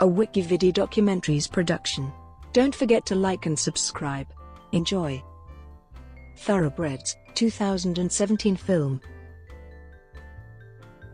a WikiVidi Documentaries production. Don't forget to like and subscribe. Enjoy. Thoroughbreds, 2017 film.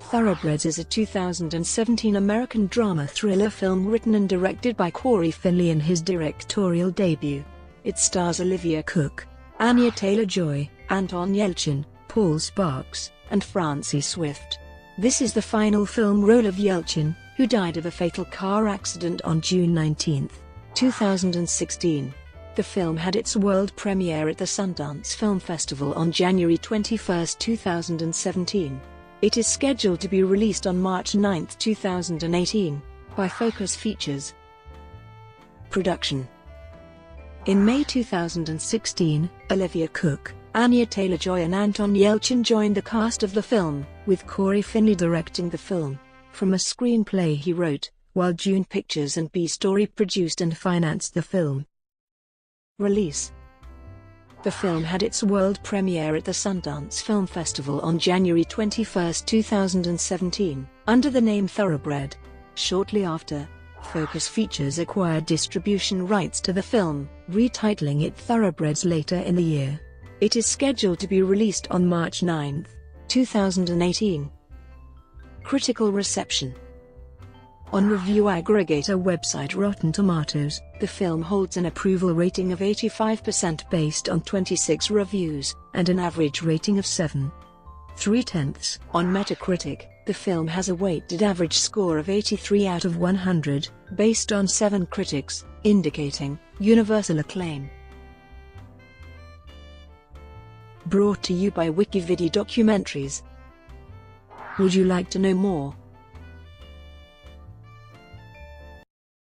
Thoroughbreds is a 2017 American drama thriller film written and directed by Cory Finley in his directorial debut. It stars Olivia Cooke, Anya Taylor-Joy, Anton Yelchin, Paul Sparks, and Francie Swift. This is the final film role of Yelchin, who died of a fatal car accident on June 19, 2016. The film had its world premiere at the Sundance Film Festival on January 21, 2017. It is scheduled to be released on March 9, 2018, by Focus Features. Production. In May 2016, Olivia Cooke, Anya Taylor-Joy and Anton Yelchin joined the cast of the film, with Cory Finley directing the film, from a screenplay he wrote, while June Pictures and B-Story produced and financed the film. Release. The film had its world premiere at the Sundance Film Festival on January 21, 2017, under the name Thoroughbred. Shortly after, Focus Features acquired distribution rights to the film, retitling it Thoroughbreds later in the year. It is scheduled to be released on March 9, 2018. Critical reception. On review aggregator website Rotten Tomatoes, the film holds an approval rating of 85% based on 26 reviews, and an average rating of 7.3. On Metacritic, the film has a weighted average score of 83 out of 100, based on 7 critics, indicating universal acclaim. Brought to you by WikiVidi Documentaries. Would you like to know more?